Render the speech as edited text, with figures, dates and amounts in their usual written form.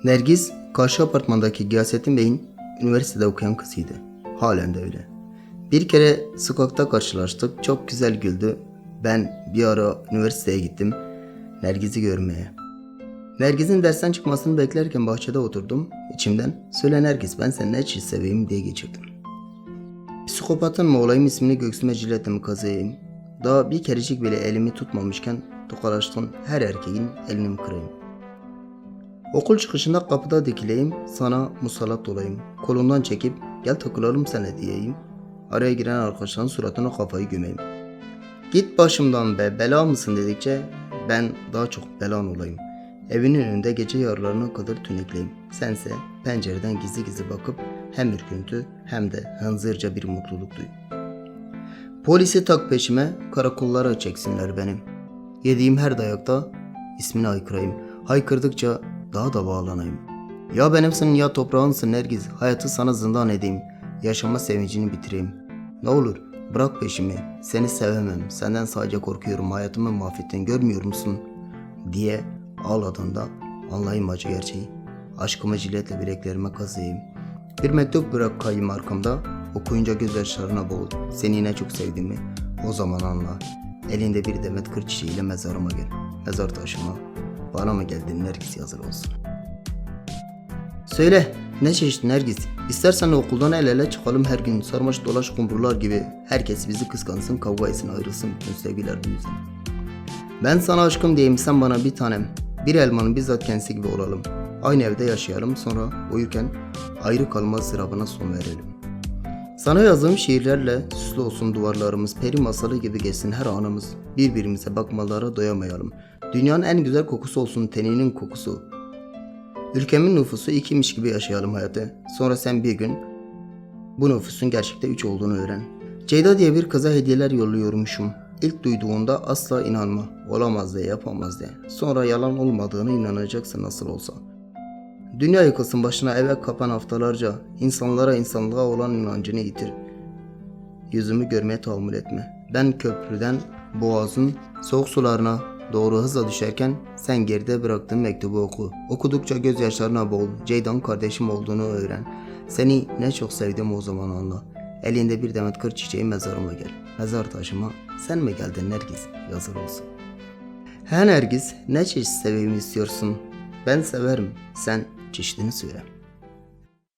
Nergis, karşı apartmandaki Gıyasettin Bey'in üniversitede okuyan kızıydı. Halen de öyle. Bir kere sokakta karşılaştık, çok güzel güldü. Ben bir ara üniversiteye gittim, Nergis'i görmeye. Nergis'in dersten çıkmasını beklerken bahçede oturdum. İçimden, söyle Nergis ben seni ne için seveyim diye geçirdim. Psikopatın mı olayım, ismini göğsüme jiletle mi kazıyayım? Daha bir kerecik bile elimi tutmamışken tokalaştığın her erkeğin elini mi kırayım? Okul çıkışında kapıda dikileyim, sana musallat olayım. Kolundan çekip gel takılalım sana diyeyim. Araya giren arkadaşların suratına kafayı gömeyim. Git başımdan be, bela mısın dedikçe ben daha çok belan olayım. Evinin önünde gece yarılarına kadar tünekleyim. Sense pencereden gizli gizli bakıp hem ürküntü hem de hınzırca bir mutluluk duy. Polisi tak peşime, karakollara çeksinler benim. Yediğim her dayakta ismini haykırayım. Haykırdıkça daha da bağlanayım. Ya benimsin ya toprağımsın Nergiz, hayatı sana zindan edeyim. Yaşama sevincini bitireyim. Ne olur bırak peşimi, seni sevemem, senden sadece korkuyorum, hayatımı mahvettin görmüyor musun? Diye ağladığında anlayayım acı gerçeği. Aşkımı jiletle bileklerime kazıyayım. Bir mektup bırakayım arkamda, okuyunca gözyaşlarına boğul. Seni yine çok sevdiğimi o zaman anla. Elinde bir demet kır çiçeğiyle mezarıma gel. Mezar taşıma bana mı geldin Nergis yazılı olsun. Söyle ne çeşit Nergis? İstersen okuldan el ele çıkalım her gün, sarmaş dolaş kumrular gibi. Herkes bizi kıskansın, kavga etsin, ayrılsın, müsteviler büyüsün. Ben sana aşkım diyeyim, sen bana bir tanem. Bir elmanın bizzat kendisi gibi olalım. Aynı evde yaşayalım, sonra uyurken ayrı kalma ızdırabına son verelim. Sana yazdığım şiirlerle süslü olsun duvarlarımız, peri masalı gibi geçsin her anımız. Birbirimize bakmalara doyamayalım. Dünyanın en güzel kokusu olsun teninin kokusu. Ülkemin nüfusu 2'miş gibi yaşayalım hayatı. Sonra sen bir gün bu nüfusun gerçekte 3 olduğunu öğren. Ceyda diye bir kıza hediyeler yolluyormuşum. İlk duyduğunda asla inanma. Olamaz de, yapamaz de. Sonra yalan olmadığını inanacaksın nasıl olsa. Dünya yıkılsın başına, eve kapan haftalarca. İnsanlara insanlığa olan inancını yitir. Yüzümü görmeye tahammül etme. Ben köprüden boğazın soğuk sularına doğru hızla düşerken sen geride bıraktığın mektubu oku. Okudukça gözyaşlarına boğul. Ceydan kardeşim olduğunu öğren. Seni ne çok sevdim o zaman anla. Elinde bir demet kır çiçeği mezarıma gel. Mezar taşıma sen mi geldin Nergis yazılı olsun. He Nergis, ne çeşit seveyim istiyorsun? Ben severim, sen çeşidini söyle.